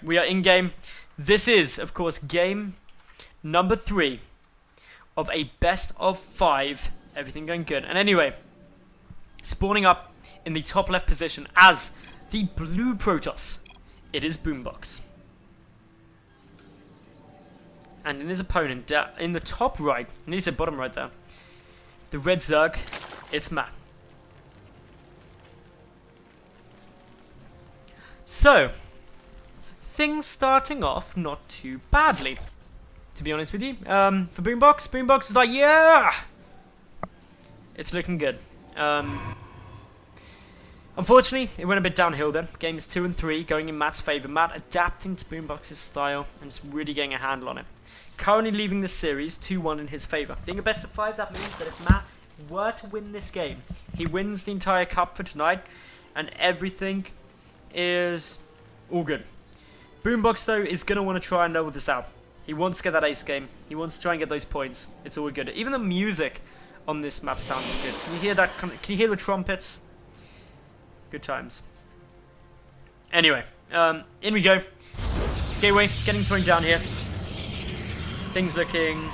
we are in game. This is, of course, game number 3 of a best of 5. Everything going good. And anyway, spawning up in the top left position as the blue Protoss, it is Boombox. And in his opponent, in the top right, I need to say bottom right there, the red Zerg, it's Matt. So, things starting off not too badly, to be honest with you. For Boombox, Boombox is like, yeah! It's looking good. Unfortunately, it went a bit downhill then. Games 2 and 3 going in Matt's favour. Matt adapting to Boombox's style and just really getting a handle on it. Currently leaving the series 2-1 in his favour. Being a best of 5, that means that if Matt were to win this game, he wins the entire cup for tonight, and everything is all good. Boombox, though, is going to want to try and level this out. He wants to get that ace game. He wants to try and get those points. It's all good. Even the music on this map sounds good. Can you hear that? Can you hear the trumpets? Good times. Anyway, in we go. Gateway getting thrown down here. Things looking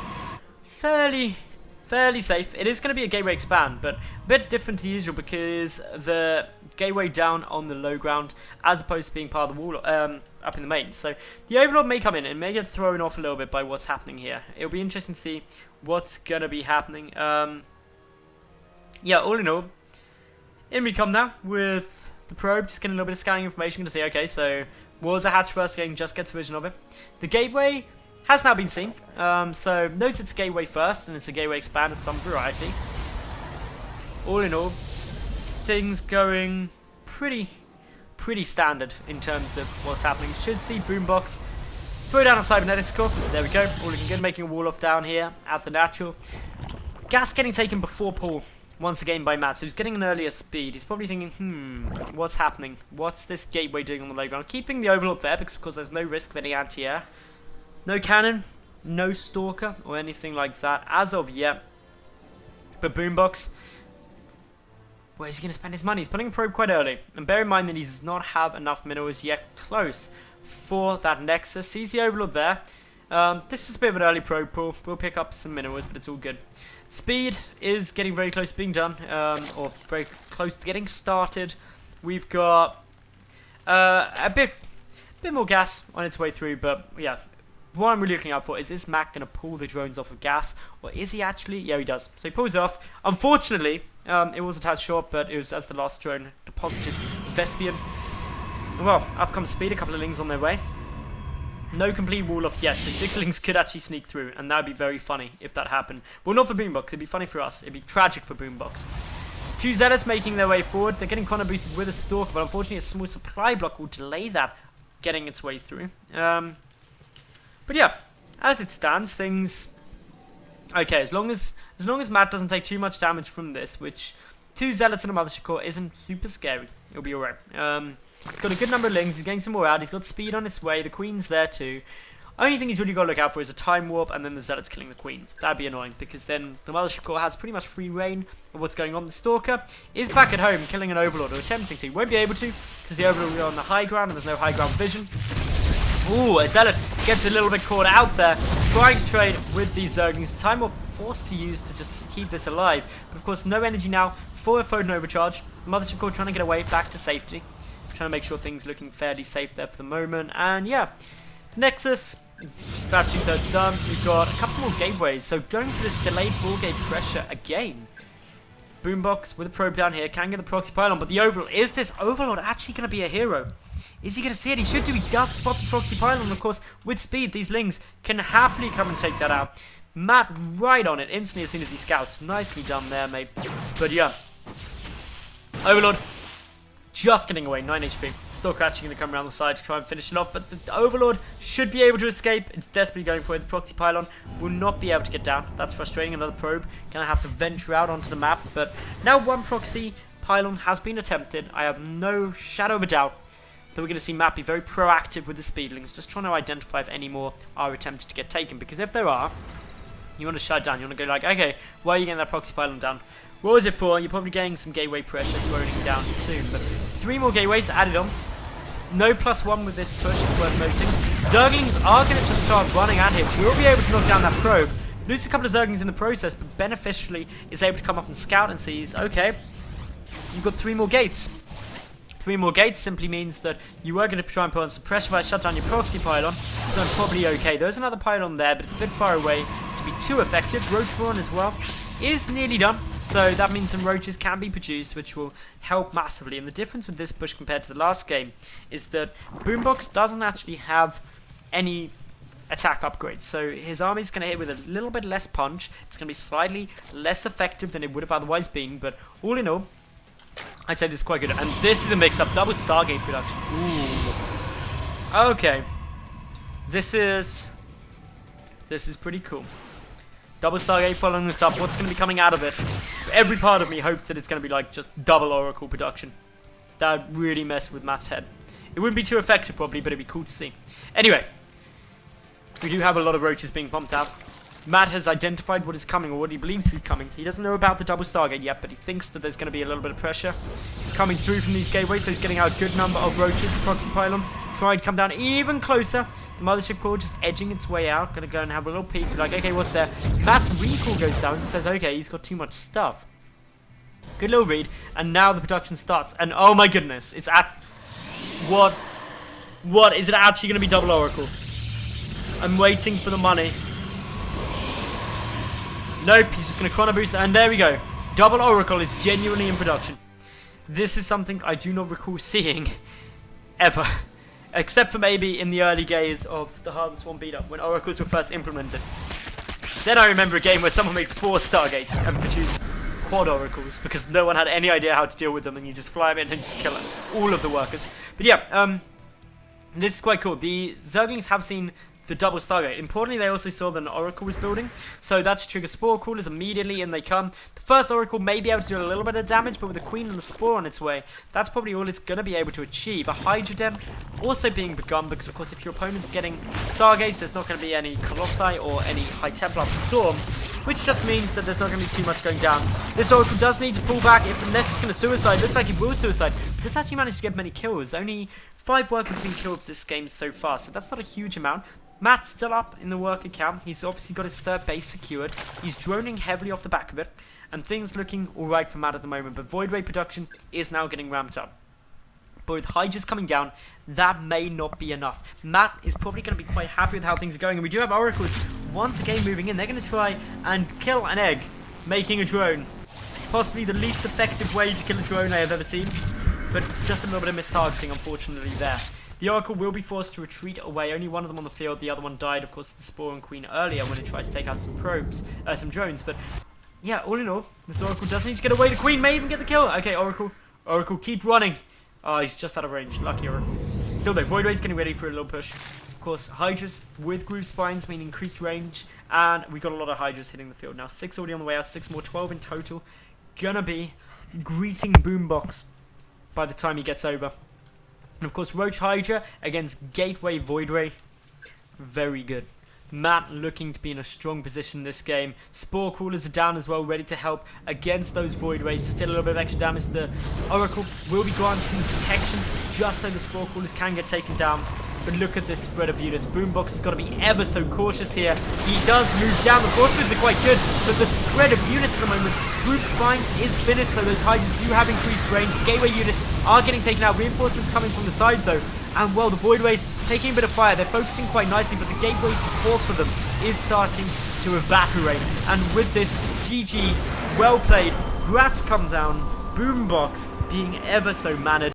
fairly safe. It is going to be a gateway expand, but a bit different to usual because the gateway down on the low ground as opposed to being part of the wall up in the main. So the Overlord may come in and may get thrown off a little bit by what's happening here. It'll be interesting to see what's going to be happening. Yeah, all in all, in we come now with the probe, just getting a little bit of scanning information to see, okay, so was a hatch first game, just gets a vision of it. The gateway has now been seen, so note it's a gateway first, and it's a gateway expand of some variety. All in all, things going pretty standard in terms of what's happening. Should see Boombox throw down a cybernetics core. There we go, all looking good, making a wall off down here at the natural. Gas getting taken before pull. Once again by Matt, so he's getting an earlier speed. He's probably thinking, what's happening? What's this gateway doing on the low ground? Keeping the Overlord there because, of course, there's no risk of any anti-air. No cannon, no stalker, or anything like that as of yet. But Boombox, where is he going to spend his money? He's putting a probe quite early. And bear in mind that he does not have enough minerals yet close for that Nexus. Sees the Overlord there. This is a bit of an early probe pull. We'll pick up some minerals, but it's all good. Speed is getting very close to being done, or very close to getting started. We've got a bit more gas on its way through, but yeah, what I'm really looking out for is Mac going to pull the drones off of gas, or is he actually? Yeah, he does. So he pulls it off. Unfortunately, it was a tad short, but it was as the last drone deposited Vespian. Well, up comes Speed, a couple of lings on their way. No complete wall off yet, so 6 lings could actually sneak through, and that would be very funny if that happened. Well, not for Boombox, it'd be funny for us. It'd be tragic for Boombox. 2 Zealots making their way forward. They're getting quantum boosted with a Stalker, but unfortunately a small supply block will delay that getting its way through. But yeah, as it stands, things... Okay, as long as Matt doesn't take too much damage from this, which 2 Zealots and a Mothership Core isn't super scary, it'll be alright. He's got a good number of lings, he's getting some more out, he's got speed on its way, the Queen's there too. Only thing he's really got to look out for is a time warp and then the Zealots killing the Queen. That'd be annoying because then the Mothership Core has pretty much free reign of what's going on. The Stalker is back at home killing an Overlord, or attempting to. Won't be able to because the Overlord will be on the high ground and there's no high ground vision. Ooh, a Zealot gets a little bit caught out there, trying to trade with these Zerglings. The time warp forced to use to just keep this alive. But of course, no energy now for a Foden overcharge. The Mothership Core trying to get away back to safety. Trying to make sure things looking fairly safe there for the moment. And yeah, the Nexus, about 2/3 done. We've got a couple more gateways. So going for this delayed 4-gate pressure again. Boombox with a probe down here. Can get the proxy pylon. But the Overlord, is this Overlord actually going to be a hero? Is he going to see it? He should do. He does spot the proxy pylon. Of course, with speed, these lings can happily come and take that out. Matt right on it instantly as soon as he scouts. Nicely done there, mate. But yeah. Overlord. Just getting away, 9 HP. Stalker actually going to come around the side to try and finish it off, but the Overlord should be able to escape. It's desperately going for it. The proxy pylon will not be able to get down. That's frustrating. Another probe. Going to have to venture out onto the map, but now one proxy pylon has been attempted. I have no shadow of a doubt that we're going to see Matt be very proactive with the speedlings, just trying to identify if any more are attempted to get taken, because if there are, you want to shut down. You want to go like, okay, why are you getting that proxy pylon down? What was it for? You're probably getting some gateway pressure rolling down soon, but 3 more gateways added on. No +1 with this push, it's worth noting. Zerglings are going to just start running at him. We'll be able to knock down that probe. Lose a couple of Zerglings in the process, but beneficially is able to come up and scout and sees, okay, you've got 3 more gates. 3 more gates simply means that you are going to try and put on some pressure by shut down your proxy pylon, so I'm probably okay. There's another pylon there, but it's a bit far away to be too effective. Roach Warren as well is nearly done, so that means some roaches can be produced, which will help massively. And the difference with this push compared to the last game is that Boombox doesn't actually have any attack upgrades, so his army's going to hit with a little bit less punch. It's going to be slightly less effective than it would have otherwise been, but all in all, I'd say this is quite good. And this is a mix-up, double Stargate production. Ooh. Okay. This is pretty cool. Double Stargate following this up. What's going to be coming out of it? Every part of me hopes that it's going to be like just double Oracle production. That would really mess with Matt's head. It wouldn't be too effective probably, but it'd be cool to see. Anyway, we do have a lot of roaches being pumped out. Matt has identified what is coming, or what he believes is coming. He doesn't know about the double Stargate yet, but he thinks that there's going to be a little bit of pressure coming through from these gateways, so he's getting out a good number of roaches. Proxy pylon trying to come down even closer. The mothership core just edging its way out. Going to go and have a little peek. Like, okay, what's there? Matt's recall goes down. Just says, okay, he's got too much stuff. Good little read. And now the production starts. And oh my goodness, it's at... What is it actually going to be double Oracle? I'm waiting for the money. Nope, he's just going to chrono boost, and there we go. Double Oracle is genuinely in production. This is something I do not recall seeing ever, except for maybe in the early days of the Hardest One beat-up, when Oracles were first implemented. Then I remember a game where someone made 4 Stargates and produced quad Oracles, because no one had any idea how to deal with them, and you just fly them in and just kill all of the workers. But yeah, this is quite cool. The Zerglings have seen the double Stargate. Importantly, they also saw that an Oracle was building, so that should trigger Spore Crawlers immediately, and they come. The first Oracle may be able to do a little bit of damage, but with the Queen and the Spore on its way, that's probably all it's going to be able to achieve. A Hydra Den also being begun, because of course if your opponent's getting Stargates, there's not going to be any Colossi or any High Templar Storm, which just means that there's not going to be too much going down. This Oracle does need to pull back, unless it's going to suicide. Looks like it will suicide, but does actually manage to get many kills. Only 5 workers have been killed this game so far, so that's not a huge amount. Matt's still up in the worker count. He's obviously got his 3rd base secured. He's droning heavily off the back of it, and things looking alright for Matt at the moment, but Void Ray production is now getting ramped up. But with Hydras coming down, that may not be enough. Matt is probably going to be quite happy with how things are going, and we do have Oracles once again moving in. They're going to try and kill an egg, making a drone. Possibly the least effective way to kill a drone I have ever seen, but just a little bit of mistargeting, unfortunately, there. The Oracle will be forced to retreat away. Only one of them on the field. The other one died, of course, the Spore and Queen earlier when it tried to take out some some drones. But yeah, all in all, this Oracle does need to get away. The Queen may even get the kill. Okay, Oracle, keep running. Oh, he's just out of range. Lucky Oracle. Still though, Void Ray's getting ready for a little push. Of course, Hydras with Groove Spines mean increased range, and we got a lot of Hydras hitting the field now. 6 already on the way out. 6 more, 12 in total. Gonna be greeting Boombox by the time he gets over. And of course, Roach Hydra against Gateway Void Ray. Very good. Matt looking to be in a strong position this game. Spore Crawlers are down as well, ready to help against those Void Rays. Just did a little bit of extra damage. The Oracle will be granting detection just so the Spore Crawlers can get taken down. But look at this spread of units. Boombox has got to be ever so cautious here. He does move down. The force moves are quite good, but the spread of units at the moment. Group Spines is finished, so those Hydras do have increased range. The Gateway units are getting taken out. Reinforcements coming from the side, though. And, well, the Void Rays taking a bit of fire. They're focusing quite nicely, but the Gateway support for them is starting to evaporate. And with this, GG, well played. Grats come down. Boombox being ever so mannered.